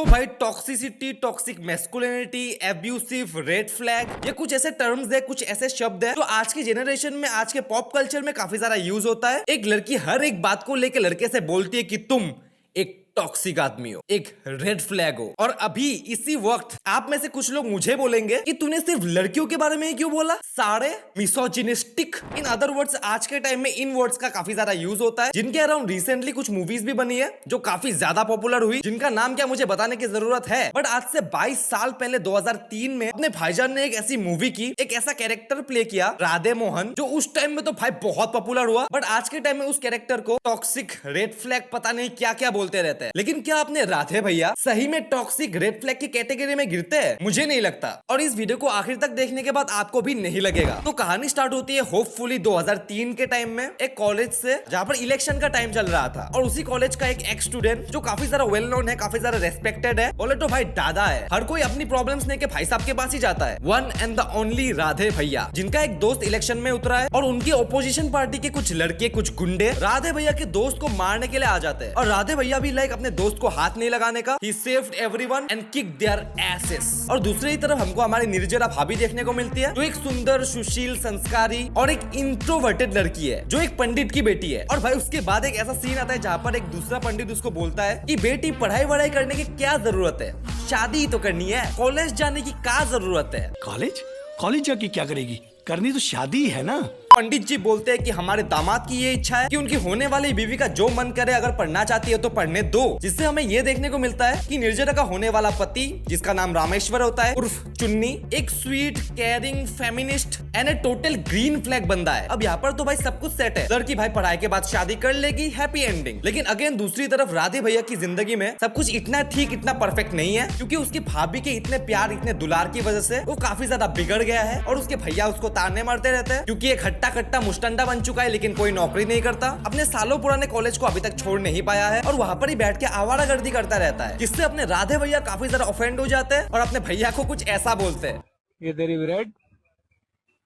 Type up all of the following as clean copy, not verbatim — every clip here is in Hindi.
तो भाई toxicity, toxic masculinity, abusive, red flag, ये कुछ ऐसे टर्म्स है, कुछ ऐसे शब्द है जो आज की जनरेशन में, आज के पॉप कल्चर में काफी ज्यादा यूज होता है। एक लड़की हर एक बात को लेकर लड़के से बोलती है कि तुम एक टॉक्सिक आदमी हो, एक रेड फ्लैग हो। और अभी इसी वक्त आप में से कुछ लोग मुझे बोलेंगे कि तूने सिर्फ लड़कियों के बारे में ही क्यों बोला, सारे मिसोजिनिस्टिक। इन अदर वर्ड्स, आज के टाइम में इन वर्ड्स का काफी ज्यादा यूज होता है, जिनके अराउंड रिसेंटली कुछ मूवीज भी बनी है जो काफी ज्यादा पॉपुलर हुई, जिनका नाम क्या मुझे बताने की जरूरत है। बट आज से 22 साल पहले 2003 में अपने भाईजान ने एक ऐसी मूवी की, एक ऐसा कैरेक्टर प्ले किया, राधे मोहन, जो उस टाइम में तो भाई बहुत पॉपुलर हुआ। बट आज के टाइम में उस कैरेक्टर को टॉक्सिक, रेड फ्लैग, पता नहीं क्या क्या बोलते रहते हैं। लेकिन क्या आपने राधे भैया सही में टॉक्सिक, रेड फ्लैग की कैटेगरी में गिरते हैं? मुझे नहीं लगता। और इस वीडियो को आखिर तक देखने के बाद आपको भी नहीं लगेगा। तो कहानी स्टार्ट होती है होपफुली 2003 के टाइम में, एक कॉलेज से, जहां पर इलेक्शन का टाइम चल रहा था। और उसी कॉलेज का एक एक्स स्टूडेंट जो काफी ज्यादा वेल नोन है, काफी ज्यादा रेस्पेक्टेड है, बोले तो भाई दादा है। हर कोई अपनी प्रॉब्लम्स लेके भाई साहब के पास ही जाता है। One and the only Radhe भैया, जिनका एक दोस्त इलेक्शन में उतरा है और उनकी ओपोजिशन पार्टी के कुछ लड़के, कुछ गुंडे राधे भैया के दोस्त को मारने के लिए आ जाते हैं। और राधे भैया भी लाइक अपने दोस्त को हाथ नहीं लगाने का, he saved everyone and kicked their asses। और दूसरी तरफ हमको हमारी निर्जरा भाभी देखने को मिलती है, जो एक सुंदर, सुशील, संस्कारी और एक इंट्रोवर्टेड लड़की है, जो एक पंडित की बेटी है। और भाई उसके बाद एक ऐसा सीन आता है जहाँ पर एक दूसरा पंडित उसको बोलता है कि बेटी पढ़ाई वढ़ाई करने की क्या जरूरत है, शादी तो करनी है, कॉलेज जाने की क्या जरूरत है। कॉलेज कॉलेज जाके क्या करेगी, करनी तो शादी है ना। पंडित जी बोलते हैं कि हमारे दामाद की ये इच्छा है कि उनकी होने वाली बीवी का जो मन करे, अगर पढ़ना चाहती है तो पढ़ने दो। जिससे हमें ये देखने को मिलता है कि निर्जरा का होने वाला पति, जिसका नाम रामेश्वर होता है उर्फ चुन्नी, एक sweet, caring, feminist and A total green flag बंदा है। अब यहाँ पर तो भाई सब कुछ सेट है, लड़की भाई पढ़ाई के बाद शादी कर लेगी, हैप्पी एंडिंग। लेकिन अगेन दूसरी तरफ राधे भैया की जिंदगी में सब कुछ इतना ठीक, इतना परफेक्ट नहीं है, क्योंकि उसकी भाभी के इतने प्यार, इतने दुलार की वजह से वो काफी ज्यादा बिगड़ गया है। और उसके भैया उसको ताने मारते रहते हैं, क्योंकि एक हट्टा कट्टा मुस्टंडा बन चुका है, लेकिन कोई नौकरी नहीं करता, अपने सालों पुराने कॉलेज को अभी तक छोड़ नहीं पाया है, और वहाँ पर ही बैठ के आवारागर्दी करता रहता है, जिससे अपने राधे भैया काफी ज्यादा ऑफेंड हो जाते हैं और अपने भैया को कुछ ऐसा बोलते हैं, ये तेरी ब्रेड,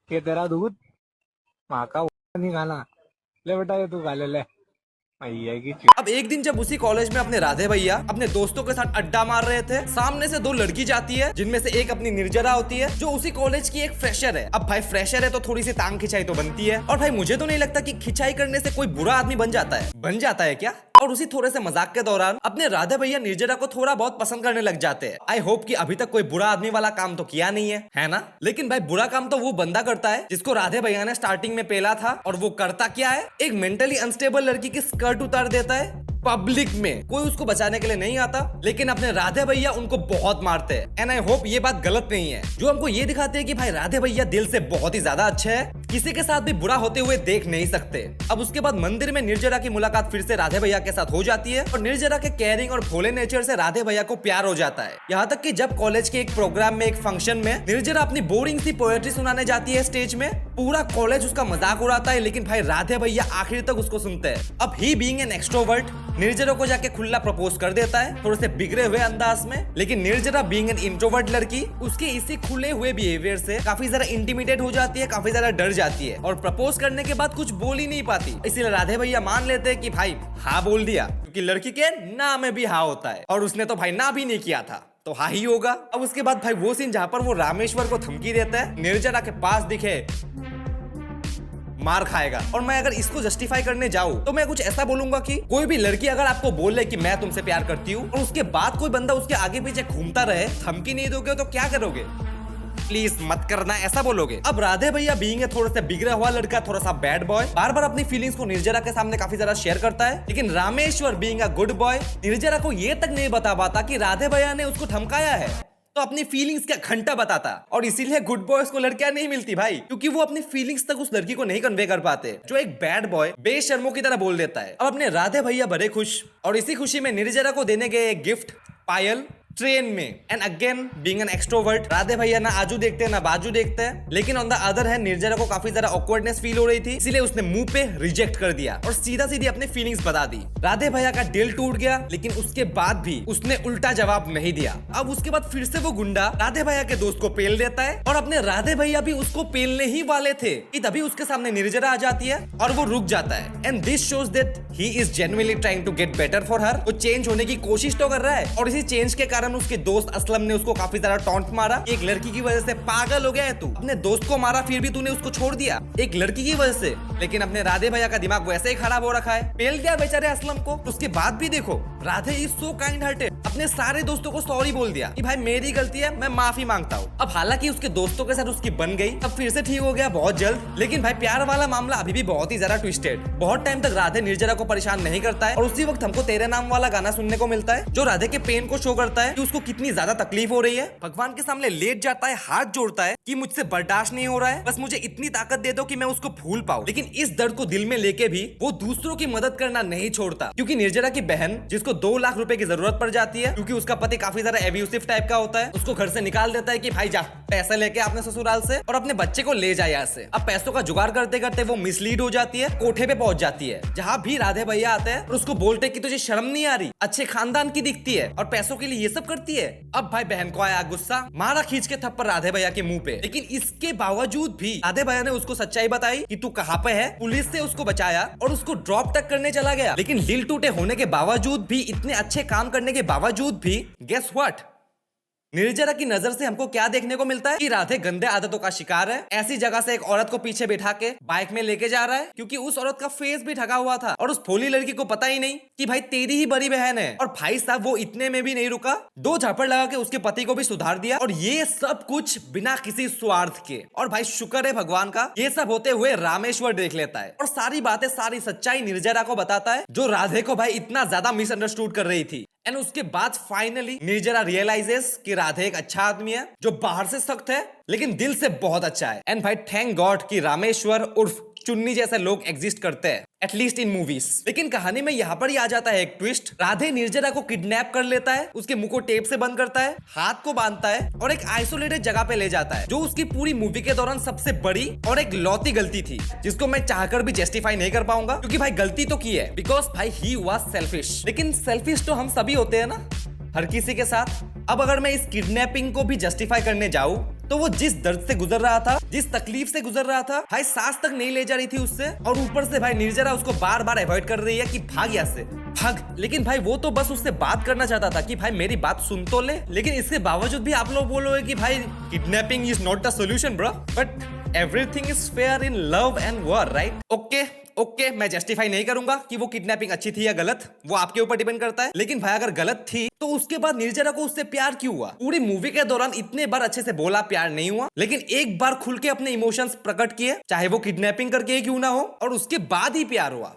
ये तेरा दूध, माँ का नहीं खाना, ले बेटा ये तू खा ले अब एक दिन जब उसी कॉलेज में अपने राधे भैया अपने दोस्तों के साथ अड्डा मार रहे थे, सामने से दो लड़की जाती है, जिनमें से एक अपनी निर्जरा होती है, जो उसी कॉलेज की एक फ्रेशर है। अब भाई फ्रेशर है तो थोड़ी सी टांग खिंचाई तो बनती है, और भाई मुझे तो नहीं लगता कि खिंचाई करने से कोई बुरा आदमी बन जाता है। बन जाता है क्या? और उसी थोड़े से मजाक के दौरान अपने राधे भैया निर्जरा को थोड़ा बहुत पसंद करने लग जाते हैं। आई होप कि अभी तक कोई बुरा आदमी वाला काम तो किया नहीं है ना? लेकिन भाई बुरा काम तो वो बंदा करता है जिसको राधे भैया ने स्टार्टिंग में पेला था। और वो करता क्या है, एक मेंटली अनस्टेबल लड़की की स्कर्ट उतार देता है पब्लिक में। कोई उसको बचाने के लिए नहीं आता, लेकिन अपने राधे भैया उनको बहुत मारते हैं। एंड आई होप ये बात गलत नहीं है, जो हमको ये दिखाते हैं कि भाई राधे भैया दिल से बहुत ही ज्यादा अच्छे हैं, किसी के साथ भी बुरा होते हुए देख नहीं सकते। अब उसके बाद मंदिर में निर्जरा की मुलाकात फिर से राधे भैया के साथ हो जाती है, और निर्जरा के केयरिंग और भोले नेचर से राधे भैया को प्यार हो जाता है। यहाँ तक कि जब कॉलेज के एक प्रोग्राम में, एक फंक्शन में निर्जरा अपनी बोरिंग सी पोएट्री सुनाने जाती है स्टेज में, पूरा कॉलेज उसका मजाक उड़ाता है, लेकिन भाई राधे भैया आखिर तक उसको सुनते हैं। अब ही बीइंग एन एक्सट्रोवर्ट निर्जरा को जाके खुला प्रपोज कर देता है, थोड़े से बिगड़े हुए अंदाज में। लेकिन निर्जरा बीइंग एन इंट्रोवर्ट लड़की, उसके इसी खुले हुए बिहेवियर से काफी ज्यादा इंटिमिडेट हो जाती है, काफी ज्यादा डर जाती है, और प्रपोज करने के बाद कुछ बोल ही नहीं पाती। इसीलिए राधे भैया मान लेते हैं कि भाई हाँ बोल दिया, क्योंकि लड़की के ना में भी हाँ होता है, और उसने तो भाई ना भी नहीं किया था तो हाँ ही होगा। अब उसके बाद भाई वो सीन जहाँ पर वो रामेश्वर को धमकी देता है, निर्जरा के पास दिखे मार खाएगा। और मैं अगर इसको जस्टिफाई करने जाऊं तो मैं कुछ ऐसा बोलूंगा कि कोई भी लड़की अगर आपको बोले कि मैं तुमसे प्यार करती हूँ, और उसके बाद कोई बंदा उसके आगे पीछे घूमता रहे, धमकी नहीं दोगे तो क्या करोगे? प्लीज मत करना, ऐसा बोलोगे। अब राधे भैया बीइंग है थोड़ा सा बिगड़ा हुआ लड़का, थोड़ा सा बैड बॉय, बार बार अपनी फीलिंग्स को निर्जरा के सामने काफी ज्यादा शेयर करता है। लेकिन Rameshwar being a good boy Nirjara को ये तक नहीं बता पाता कि राधे भैया ने उसको धमकाया है, तो अपनी फीलिंग्स का घंटा बताता। और इसीलिए गुड बॉयज को लड़कियां नहीं मिलती भाई, क्योंकि वो अपनी फीलिंग्स तक उस लड़की को नहीं कन्वे कर पाते, जो एक बैड बॉय बेशर्मों की तरह बोल देता है। अब अपने राधे भैया बड़े खुश, और इसी खुशी में निर्जरा को देने गए एक गिफ्ट, पायल, ट्रेन में। And again being an extrovert, Radhe भैया ना आजू देखते हैं ना बाजू देखते हैं, लेकिन ऑन द अदर हैंड निर्जरा को काफी ज्यादा ऑकवर्डनेस फील हो रही थी, इसलिए उसने मुंह पे रिजेक्ट कर दिया और सीधा सीधी अपनी फीलिंग्स बता दी। राधे भैया का दिल टूट गया, लेकिन उसके बाद भी उसने उल्टा जवाब नहीं दिया। अब उसके बाद फिर से वो गुंडा राधे भैया के दोस्त को पेल देता है, और अपने राधे भैया भी उसको पेलने ही वाले थे कि तभी उसके सामने निर्जरा आ जाती है और वो रुक जाता है। And this shows that he is genuinely trying to get better for her. वो चेंज होने की कोशिश तो कर रहा है, और इसी चेंज के कारण कारण उसके दोस्त असलम ने उसको काफी ज्यादा टॉन्ट मारा। एक लड़की की वजह से पागल हो गया है तू, अपने दोस्त को मारा फिर भी तूने उसको छोड़ दिया एक लड़की की वजह से। लेकिन अपने राधे भैया का दिमाग वैसे ही खराब हो रखा है, पेल दिया बेचारे असलम को। उसके बाद भी देखो Radhe is so kind hearted, अपने सारे दोस्तों को सॉरी बोल दिया कि भाई मेरी गलती है, मैं माफी मांगता हूँ। अब हालांकि उसके दोस्तों के साथ उसकी बन गई, अब फिर से ठीक हो गया बहुत जल्द। लेकिन भाई प्यार वाला मामला अभी भी बहुत ही ज्यादा ट्विस्टेड। बहुत टाइम तक राधे निर्जरा को परेशान नहीं करता है और उसी वक्त हमको तेरे नाम वाला गाना सुनने को मिलता है जो राधे के पेन को शो करता है कि उसको कितनी ज्यादा तकलीफ हो रही है। भगवान के सामने लेट जाता है, हाथ जोड़ता है कि मुझसे बर्दाश्त नहीं हो रहा है, बस मुझे इतनी ताकत दे दो कि मैं उसको भूल पाऊं। लेकिन इस दर्द को दिल में लेके भी वो दूसरों की मदद करना नहीं छोड़ता, क्योंकि निर्जरा की बहन जिसको 2 लाख रुपए की जरूरत पड़ जाती है क्योंकि उसका पति काफी ज्यादा एब्यूसिव टाइप का होता है, उसको घर से निकाल देता है कि भाई जा पैसा लेके अपने ससुराल से और अपने बच्चे को ले जा यहाँ से। अब पैसों का जुगाड़ करते करते वो मिसलीड हो जाती है, कोठे पे पहुंच जाती है जहाँ भी राधे भैया आते हैं और उसको बोलते कि तुझे शर्म नहीं आ रही, अच्छे खानदान की दिखती है और पैसों के लिए ये सब करती है। अब भाई बहन को आया गुस्सा, मारा खींच के थप्पड़ राधे भैया के मुंह पे। लेकिन इसके बावजूद भी राधे भैया ने उसको सच्चाई बताई कि तू कहाँ पे है, पुलिस से उसको बचाया और उसको ड्रॉप तक करने चला गया। लेकिन दिल टूटे होने के बावजूद भी, इतने अच्छे काम करने के बावजूद भी, गेस व्हाट, निर्जरा की नजर से हमको क्या देखने को मिलता है कि राधे गंदे आदतों का शिकार है। ऐसी जगह से एक औरत को पीछे बिठा के बाइक में लेके जा रहा है क्योंकि उस औरत का फेस भी ढका हुआ था और उस भोली लड़की को पता ही नहीं कि भाई तेरी ही बड़ी बहन है। और भाई साहब वो इतने में भी नहीं रुका, 2 झापड़ लगा के उसके पति को भी सुधार दिया और ये सब कुछ बिना किसी स्वार्थ के। और भाई शुक्र है भगवान का, ये सब होते हुए रामेश्वर देख लेता है और सारी बातें, सारी सच्चाई निर्जरा को बताता है जो राधे को भाई इतना ज्यादा मिसअंडरस्टूड कर रही थी। एंड उसके बाद फाइनली निर्जरा रियलाइजेस कि राधे एक अच्छा आदमी है जो बाहर से सख्त है लेकिन दिल से बहुत अच्छा है। एंड भाई थैंक गॉड कि रामेश्वर उर्फ चुन्नी जैसे लोग एग्जिस्ट करते हैं, एटलीस्ट इन मूवीज। लेकिन कहानी में यहाँ पर ही आ जाता है एक ट्विस्ट। राधे निर्जरा को किडनैप कर लेता है, उसके मुंह को टेप से बंद करता है, हाथ को बांधता है और एक आइसोलेटेड जगह पे ले जाता है, जो उसकी पूरी मूवी के दौरान सबसे बड़ी और एक लौती गलती थी जिसको मैं चाहकर भी जस्टिफाई नहीं कर पाऊंगा, क्योंकि भाई गलती तो की है बिकॉज भाई ही वाज सेल्फिश। लेकिन सेल्फिश तो हम सभी होते हैं ना, हर किसी के साथ। अब अगर मैं इस किडनैपिंग को भी जस्टिफाई करने जाऊं तो वो जिस दर्द से गुजर रहा था, जिस तकलीफ से गुजर रहा था, भाई सांस तक नहीं ले जा रही थी उससे, और ऊपर से भाई निर्जरा उसको बार बार अवॉइड कर रही है कि भाग यहाँ से भाग। लेकिन भाई वो तो बस उससे बात करना चाहता था कि भाई मेरी बात सुन तो ले। लेकिन इसके बावजूद भी आप लोग बोलोगे कि भाई kidnapping is not the solution bro, but everything is fair in love and war, right? Okay, मैं जस्टिफाई नहीं करूंगा कि वो किडनैपिंग अच्छी थी या गलत, वो आपके ऊपर डिपेंड करता है। लेकिन भाई अगर गलत थी तो उसके बाद निर्जरा को उससे प्यार क्यों हुआ? पूरी मूवी के दौरान इतने बार अच्छे से बोला प्यार नहीं हुआ, लेकिन एक बार खुल के अपने इमोशंस प्रकट किए, चाहे वो किडनैपिंग करके क्यों ना हो, और उसके बाद ही प्यार हुआ।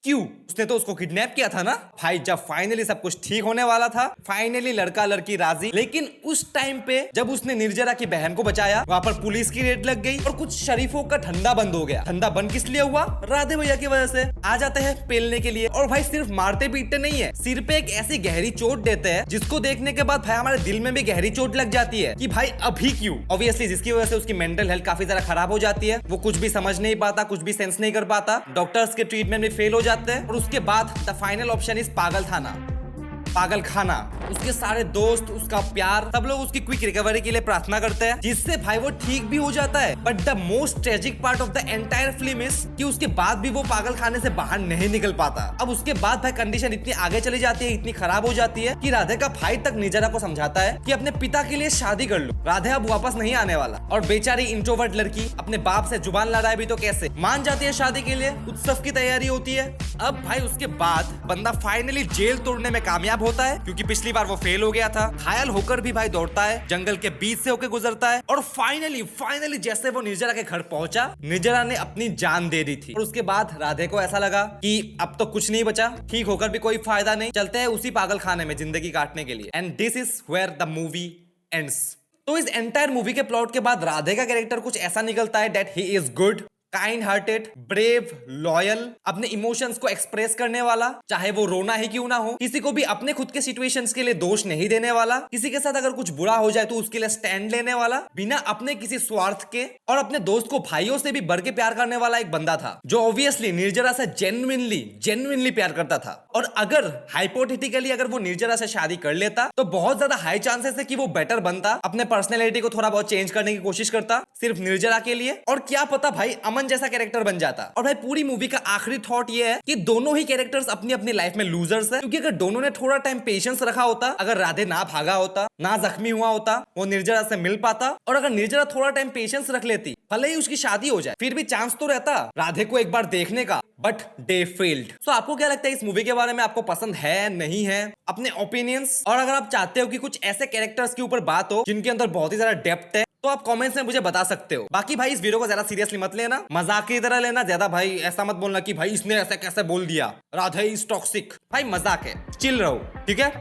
क्यों? उसने तो उसको किडनैप किया था ना। भाई जब फाइनली सब कुछ ठीक होने वाला था, फाइनली लड़का लड़की राजी, लेकिन उस टाइम पे जब उसने निर्जरा की बहन को बचाया, वहां पर पुलिस की रेड लग गई और कुछ शरीफों का धंधा बंद हो गया। धंधा बंद किस लिए हुआ? राधे भैया की वजह से। आ जाते हैं पेलने के लिए, और भाई सिर्फ मारते पीटते नहीं है, सिर पे एक ऐसी गहरी चोट देते हैं जिसको देखने के बाद भाई हमारे दिल में भी गहरी चोट लग जाती है कि भाई अभी क्यों। ऑब्वियसली जिसकी वजह से उसकी मेंटल हेल्थ काफी ज्यादा खराब हो जाती है, वो कुछ भी समझ नहीं पाता, कुछ भी सेंस नहीं कर पाता, डॉक्टर्स के ट्रीटमेंट में फेल हो जाते हैं, और उसके बाद द फाइनल ऑप्शन इज पागल खाना। उसके सारे दोस्त, उसका प्यार, सब लोग उसकी क्विक रिकवरी के लिए प्रार्थना करते हैं, जिससे भाई वो ठीक भी हो जाता है। But the most tragic part of the entire film is कि उसके बाद भी वो पागल खाने से बाहर नहीं निकल पाता। अब उसके बाद भाई कंडीशन इतनी आगे चली जाती है, इतनी खराब हो जाती है कि राधे का भाई तक निर्जरा को समझाता है कि अपने पिता के लिए शादी कर लो, राधे अब वापस नहीं आने वाला। और बेचारी इंट्रोवर्ट लड़की अपने बाप से जुबान लड़ाए भी तो कैसे मान जाती है शादी के लिए, उत्सव की तैयारी होती है। अब भाई उसके बाद बंदा फाइनली जेल तोड़ने में कामयाब होता है, क्योंकि पिछली बार वो फेल हो गया था। घायल होकर भी भाई दौड़ता है, जंगल के बीच से होकर गुजरता है, और फाइनली जैसे वो निर्जरा के घर पहुंचा, निर्जरा ने अपनी जान दे दी थी। और उसके बाद राधे को ऐसा लगा कि अब तो कुछ नहीं बचा, ठीक होकर भी कोई फायदा नहीं, चलते हैं उसी पागल खाने में जिंदगी काटने के लिए। And this is where the movie ends. तो इस एंटायर मूवी के प्लॉट के बाद राधे का कैरेक्टर कुछ ऐसा निकलता है that he is good, kind hearted, brave, loyal, अपने इमोशंस को एक्सप्रेस करने वाला, चाहे वो रोना ही क्यों ना हो, किसी को भी अपने खुद के सिचुएशंस के लिए दोष नहीं देने वाला, किसी के साथ अगर कुछ बुरा हो जाए तो उसके लिए स्टैंड लेने वाला, बिना अपने किसी स्वार्थ के, और अपने दोस्त को भाइयों से भी बढ़ के प्यार करने वाला एक बंदा था, जो ऑब्वियसली निर्जरा से जेन्युइनली प्यार करता था। और अगर हाइपोथेटिकली अगर वो निर्जरा से शादी कर लेता तो बहुत ज्यादा हाई चांसेस है कि वो बेटर बनता, अपने पर्सनैलिटी को थोड़ा बहुत चेंज करने की कोशिश करता सिर्फ निर्जरा के लिए। और क्या पता भाई अमन रावण जैसा कैरेक्टर बन जाता। और भाई पूरी मूवी का आखिरी थॉट ये है कि दोनों ही कैरेक्टर्स अपनी अपनी लाइफ में लूजर्स है, क्योंकि अगर दोनों ने थोड़ा टाइम पेशेंस रखा होता, अगर राधे ना भागा होता, ना जख्मी हुआ होता, वो निर्जरा से मिल पाता, और अगर निर्जरा थोड़ा टाइम पेशेंस रख लेती, भले ही उसकी शादी हो जाए, फिर भी चांस तो रहता राधे को एक बार देखने का, बट दे फेल्ड। सो आपको क्या लगता है इस मूवी के बारे में? आपको पसंद है, नहीं है? अपने ओपिनियंस, और अगर आप चाहते हो कि कुछ ऐसे कैरेक्टर्स के ऊपर बात हो जिनके अंदर बहुत ही ज्यादा डेप्थ है, तो आप कमेंट्स में मुझे बता सकते हो। बाकी भाई इस वीडियो को ज्यादा सीरियसली मत लेना, मजाक की तरह लेना। ज्यादा भाई ऐसा मत बोलना कि भाई इसने ऐसा कैसे बोल दिया, राधे इज टॉक्सिक। भाई मजाक है, चिल रहो, ठीक है?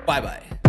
Bye bye.